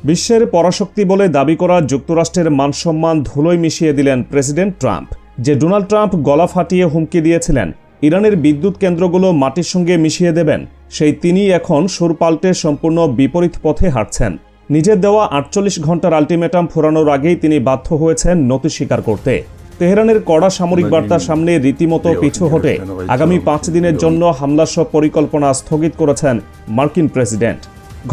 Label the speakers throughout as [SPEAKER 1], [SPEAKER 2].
[SPEAKER 1] বিশ্বের পরাশক্তি বলে দাবি করা যুক্তরাষ্ট্রের মানসম্মান ধুলোয় মিশিয়ে দিলেন প্রেসিডেন্ট ট্রাম্প। যে ডোনাল্ড ট্রাম্প গলা ফাটিয়ে হুমকি দিয়েছিলেন ইরানের বিদ্যুৎ কেন্দ্রগুলো মাটির সঙ্গে মিশিয়ে দেবেন, সেই তিনি এখন সুর পাল্টে সম্পূর্ণ বিপরীত পথে হাঁটছেন। নিজের দেওয়া ৪৮ ঘন্টার আলটিমেটাম ফুরানোর আগেই তিনি বাধ্য হয়েছেন নতি স্বীকার করতে। তেহরানের কড়া সামরিক বার্তার সামনে রীতিমতো পিছু হটে আগামী ৫ দিনের জন্য হামলাসহ পরিকল্পনা স্থগিত করেছেন মার্কিন প্রেসিডেন্ট।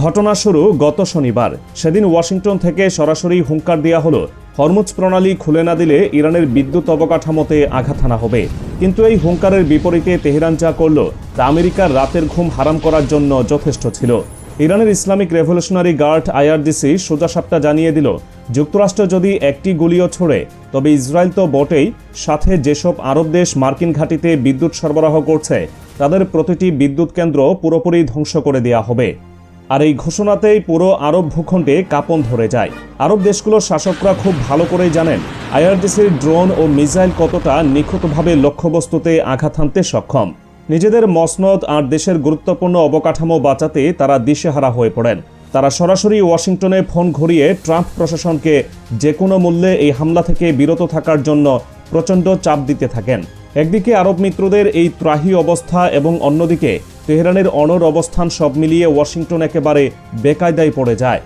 [SPEAKER 1] ঘটনা শুরু গত শনিবার। সেদিন ওয়াশিংটন থেকে সরাসরি হুঙ্কার দেওয়া হলো, হরমুজ প্রণালী খুলে না দিলে ইরানের বিদ্যুৎ অবকাঠামোতে আঘাত হানা হবে। কিন্তু এই হুঙ্কারের বিপরীতে তেহরান যা করল তা আমেরিকার রাতের ঘুম হারাম করার জন্য যথেষ্ট ছিল। ইরানের ইসলামিক রেভলিউশনারি গার্ড আইআরজিসি সোজাসাপটা জানিয়ে দিল, যুক্তরাষ্ট্র যদি একটি গুলিও ছোড়ে তবে ইসরায়েল তো বটেই, সাথে যেসব আরব দেশ মার্কিন ঘাঁটিতে বিদ্যুৎ সরবরাহ করছে তাদের প্রতিটি বিদ্যুৎ কেন্দ্র পুরোপুরি ধ্বংস করে দেওয়া হবে। আর এই ঘোষণাতেই পুরো আরব ভূখণ্ডে কাঁপন ধরে যায়। আরব দেশগুলোর শাসকরা খুব ভালো করেই জানেন আইআরজিসির ড্রোন ও মিসাইল কতটা নিখুঁতভাবে লক্ষ্যবস্তুতে আঘাত হানতে সক্ষম। নিজেদের মসনদ আর দেশের গুরুত্বপূর্ণ অবকাঠামো বাঁচাতে তারা দিশেহারা হয়ে পড়েন। তারা সরাসরি ওয়াশিংটনে ফোন ঘুরিয়ে ট্রাম্প প্রশাসনকে যে কোনো মূল্যে এই হামলা থেকে বিরত থাকার জন্য প্রচণ্ড চাপ দিতে থাকেন। একদিকে আরব মিত্রদের এই ত্রাহি অবস্থা এবং অন্যদিকে তেহরানের অনড় অবস্থান, সব মিলিয়ে ওয়াশিংটন একেবারে বেকায়দায় পড়ে যায়।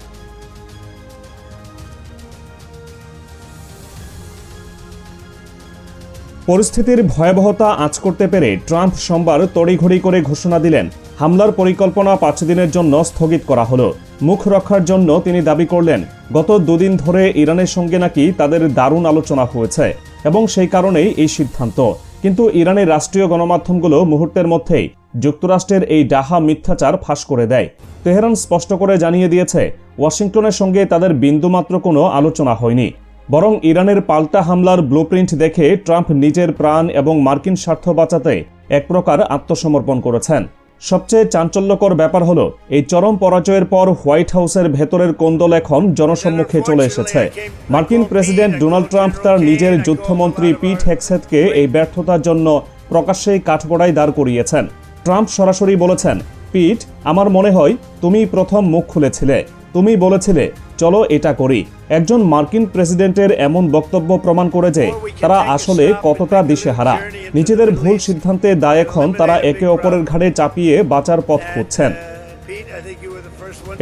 [SPEAKER 1] পরিস্থিতির ভয়াবহতা আঁচ করতে পেরে ট্রাম্প সোমবার তড়িঘড়ি করে ঘোষণা দিলেন হামলার পরিকল্পনা ৫ দিনের জন্য স্থগিত করা হলো। মুখ রক্ষার জন্য তিনি দাবি করলেন গত ২ দিন ধরে ইরানের সঙ্গে নাকি তাদের দারুণ আলোচনা হয়েছে এবং সেই কারণেই এই সিদ্ধান্ত। কিন্তু ইরানের রাষ্ট্রীয় গণমাধ্যমগুলো মুহূর্তের মধ্যেই যুক্তরাষ্ট্রের এই ডাহা মিথ্যাচার ফাঁস করে দেয়। তেহরান স্পষ্ট করে জানিয়ে দিয়েছে ওয়াশিংটনের সঙ্গে তাদের বিন্দুমাত্র কোনো আলোচনা হয়নি, বরং ইরানের পাল্টা হামলার ব্লুপ্রিন্ট দেখে ট্রাম্প নিজের প্রাণ এবং মার্কিন স্বার্থ বাঁচাতে এক প্রকার আত্মসমর্পণ করেছেন। সবচেয়ে চাঞ্চল্যকর ব্যাপার হলো এই চরম পরাজয়ের পর হোয়াইট হাউসের ভেতরের কোন্দল এখন জনসম্মুখে চলে এসেছে। মার্কিন প্রেসিডেন্ট ডোনাল্ড ট্রাম্প তার নিজের যুদ্ধমন্ত্রী পিট হেগসেথকে এই ব্যর্থতার জন্য প্রকাশ্যেই কাঠগড়ায় দাঁড় করিয়েছেন। ট্রাম্প সরাসরি বলেছেন, পিট, আমার মনে হয় তুমি প্রথম মুখ খুলেছিলে, তুমি বলেছিলে চলো এটা করি। একজন মার্কিন প্রেসিডেন্টের এমন বক্তব্য প্রমাণ করে যে তারা আসলে কতটা দিশেহারা। নিজেদের ভুল সিদ্ধান্তে দায় এখন তারা একে অপরের ঘাড়ে চাপিয়ে বাঁচার পথ খুঁজছেন।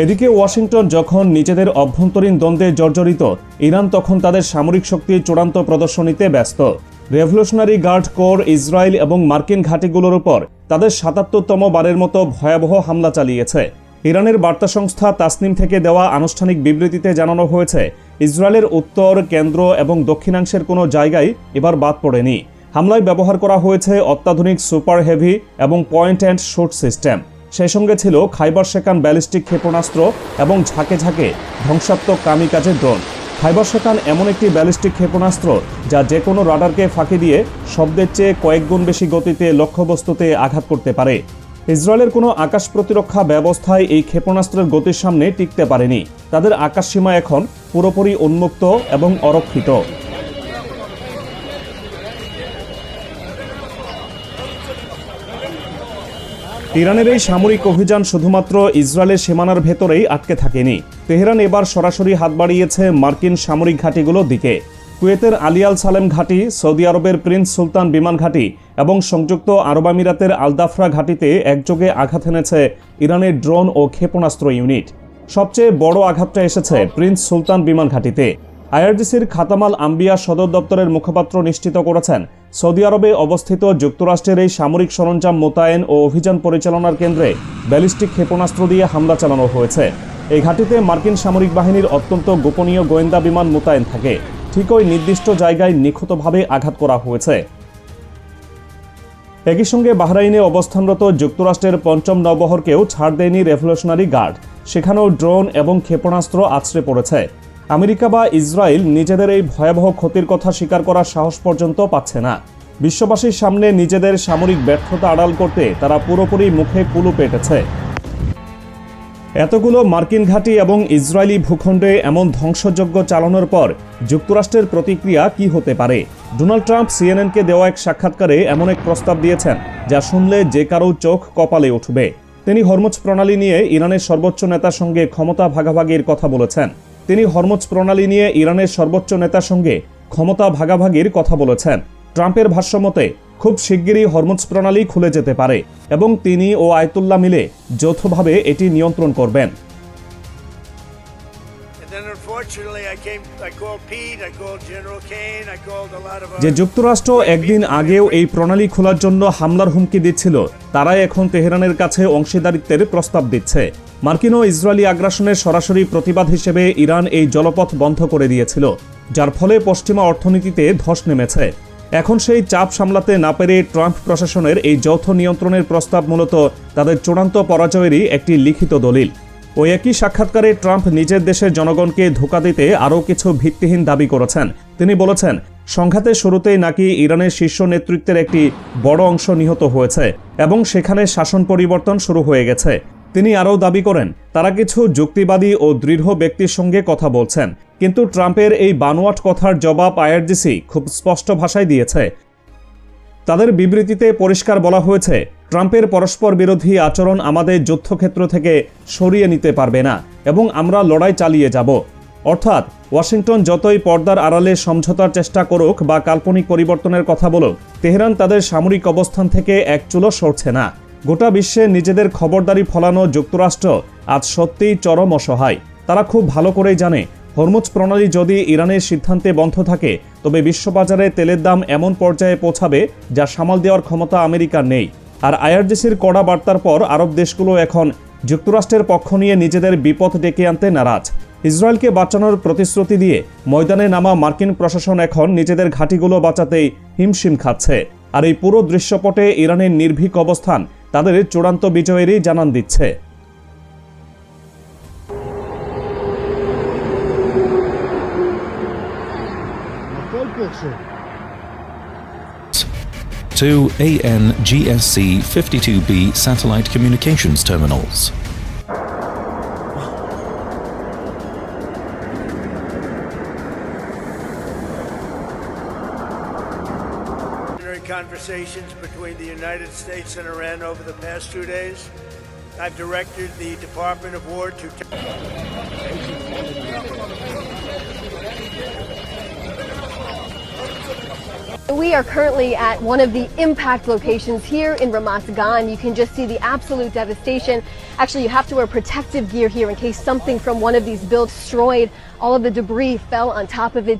[SPEAKER 1] এদিকে ওয়াশিংটন যখন নিজেদের অভ্যন্তরীণ দ্বন্দ্বে জর্জরিত, ইরান তখন তাদের সামরিক শক্তির চূড়ান্ত প্রদর্শনীতে ব্যস্ত। রেভলিউশনারি গার্ড কোর ইসরায়েল এবং মার্কিন ঘাঁটিগুলোর উপর তাদের ৭৭তম বারের মতো ভয়াবহ হামলা চালিয়েছে। ইরানের বার্তা সংস্থা তাসনিম থেকে দেওয়া আনুষ্ঠানিক বিবৃতিতে জানানো হয়েছে ইসরায়েলের উত্তর, কেন্দ্র এবং দক্ষিণাংশের কোনো জায়গায় এবার বাদ পড়েনি। হামলায় ব্যবহার করা হয়েছে অত্যাধুনিক সুপার হেভি এবং পয়েন্ট অ্যান্ড শুট সিস্টেম। সেই সঙ্গে ছিল খাইবার শেকান ব্যালিস্টিক ক্ষেপণাস্ত্র এবং ঝাঁকে ঝাঁকে ধ্বংসাত্মক কামিকাজের ড্রোন। খাইবার শেকান এমন একটি ব্যালিস্টিক ক্ষেপণাস্ত্র যা যে কোনো রাডারকে ফাঁকি দিয়ে শব্দের চেয়ে কয়েক গুণ বেশি গতিতে লক্ষ্যবস্তুতে আঘাত করতে পারে। ইসরায়েলের কোনো আকাশ প্রতিরক্ষা ব্যবস্থায় এই ক্ষেপণাস্ত্রের গতির সামনে টিকতে পারেনি। তাদের আকাশসীমা এখন পুরোপুরি উন্মুক্ত এবং অরক্ষিত। ইরানের এই সামরিক অভিযান শুধুমাত্র ইসরায়েলের সীমানার ভেতরেই আটকে থাকেনি। তেহরান এবার সরাসরি হাত বাড়িয়েছে মার্কিন সামরিক ঘাঁটিগুলোর দিকে। কুয়েতের আলী আল সালেম ঘাঁটি, সৌদি আরবের প্রিন্স সুলতান বিমান ঘাঁটি এবং সংযুক্ত আরব আমিরাতের আলদাফরা ঘাঁটিতে একযোগে আঘাত এনেছে ইরানের ড্রোন ও ক্ষেপণাস্ত্র ইউনিট। সবচেয়ে বড় আঘাতটা এসেছে প্রিন্স সুলতান বিমান ঘাঁটিতে। আইআরজিসির খাতামাল আম্বিয়া সদর দপ্তরের মুখপাত্র নিশ্চিত করেছেন সৌদি আরবে অবস্থিত যুক্তরাষ্ট্রের এই সামরিক সরঞ্জাম মোতায়েন ও অভিযান পরিচালনার কেন্দ্রে ব্যালিস্টিক ক্ষেপণাস্ত্র দিয়ে হামলা চালানো হয়েছে। এই ঘাঁটিতে মার্কিন সামরিক বাহিনীর অত্যন্ত গোপনীয় গোয়েন্দা বিমান মোতায়েন থাকে। ঠিক ওই নির্দিষ্ট জায়গায় নিখুঁতভাবে আঘাত করা হয়েছে। একই সঙ্গে বাহরাইনে অবস্থানরত যুক্তরাষ্ট্রের ৫ম নৌবহরকেও ছাড় দেয়নি রেভলিউশনারি গার্ড। সেখানেও ড্রোন এবং ক্ষেপণাস্ত্র আছড়ে পড়েছে। আমেরিকা বা ইসরায়েল নিজেদের এই ভয়াবহ ক্ষতির কথা স্বীকার করার সাহস পর্যন্ত পাচ্ছে না। বিশ্ববাসীর সামনে নিজেদের সামরিক ব্যর্থতা আড়াল করতে তারা পুরোপুরি মুখে কুলু পেটেছে। এতগুলো মার্কিন ঘাঁটি এবং ইসরায়েলি ভূখণ্ডে এমন ধ্বংসযজ্ঞ চালানোর পর যুক্তরাষ্ট্রের প্রতিক্রিয়া কি হতে পারে? ডোনাল্ড ট্রাম্প সিএনএনকে দেওয়া এক সাক্ষাৎকারে এমন এক প্রস্তাব দিয়েছেন যা শুনলে যে কারো চোখ কপালে উঠবে। তিনি হরমুজ প্রণালী নিয়ে ইরানের সর্বোচ্চ নেতার সঙ্গে ক্ষমতা ভাগাভাগির কথা বলেছেন। ট্রাম্পের ভাষ্যমতে খুব শিগগিরই হরমুজ প্রণালী খুলে যেতে পারে এবং তিনি ও আয়াতুল্লাহ মিলে যৌথভাবে এটি নিয়ন্ত্রণ করবেন। যে যুক্তরাষ্ট্র একদিন আগেও এই প্রণালী খোলার জন্য হামলার হুমকি দিচ্ছিল, তারাই এখন তেহরানের কাছে অংশীদারিত্বের প্রস্তাব দিচ্ছে। মার্কিন ও ইসরায়েলি আগ্রাসনের সরাসরি প্রতিবাদ হিসেবে ইরান এই জলপথ বন্ধ করে দিয়েছিল, যার ফলে পশ্চিমা অর্থনীতিতে ধস নেমেছে। এখন সেই চাপ সামলাতে না পেরে ট্রাম্প প্রশাসনের এই যৌথ নিয়ন্ত্রণের প্রস্তাব মূলত তাদের চূড়ান্ত পরাজয়েরই একটি লিখিত দলিল। ওই একই সাক্ষাৎকারে ট্রাম্প নিজের দেশের জনগণকে ধোঁকা দিতে আরও কিছু ভিত্তিহীন দাবি করেছেন। তিনি বলেছেন, সংঘাতের শুরুতেই নাকি ইরানের শীর্ষ নেতৃত্বের একটি বড় অংশ নিহত হয়েছে এবং সেখানে শাসন পরিবর্তন শুরু হয়ে গেছে। তিনি আরও দাবি করেন, তারা কিছু যুক্তিবাদী ও দৃঢ় ব্যক্তির সঙ্গে কথা বলছেন, কিন্তু ট্রাম্পের এই বানোয়াট কথার জবাব আইআরজিসি খুব স্পষ্ট ভাষায় দিয়েছে। তাদের বিবৃতিতে পরিষ্কার বলা হয়েছে, ট্রাম্পের পরস্পর বিরোধী আচরণ আমাদের যুদ্ধক্ষেত্র থেকে সরিয়ে নিতে পারবে না এবং আমরা লড়াই চালিয়ে যাব। অর্থাৎ ওয়াশিংটন যতই পর্দার আড়ালে সমঝোতার চেষ্টা করুক বা কাল্পনিক পরিবর্তনের কথা বলুক, তেহরান তাদের সামরিক অবস্থান থেকে এক চুলো সরছে না। গোটা বিশ্বে নিজেদের খবরদারি ফলানো যুক্তরাষ্ট্র আজ সত্যিই চরম অসহায়। তারা খুব ভালো করেই জানে, হরমুজ প্রণালী যদি ইরানের সিদ্ধান্তে বন্ধ থাকে, তবে বিশ্ববাজারে তেলের দাম এমন পর্যায়ে পৌঁছাবে যা সামাল দেওয়ার ক্ষমতা আমেরিকার নেই। আর আইআরজিসির কড়া বার্তার পর আরব দেশগুলো এখন যুক্তরাষ্ট্রের পক্ষ নিয়ে নিজেদের বিপদ ডেকে আনতে নারাজ। ইসরায়েলকে বাঁচানোর প্রতিশ্রুতি দিয়ে ময়দানে নামা মার্কিন প্রশাসন এখন নিজেদের ঘাঁটিগুলো বাঁচাতেই হিমশিম খাচ্ছে। আর এই পুরো দৃশ্যপটে ইরানের নির্ভীক অবস্থান তাদের চূড়ান্ত বিজয়েরই জানান দিচ্ছে।
[SPEAKER 2] To ANGSC 52B satellite communications terminals.
[SPEAKER 3] Conversations between the United States and Iran over the past 2 days. I've directed the Department of War to
[SPEAKER 4] We are currently at one of the impact locations here in Ramat Gan. You can just see the absolute devastation. Actually, you have to wear protective gear here in case something from one of these buildings destroyed. All of the debris fell on top of it.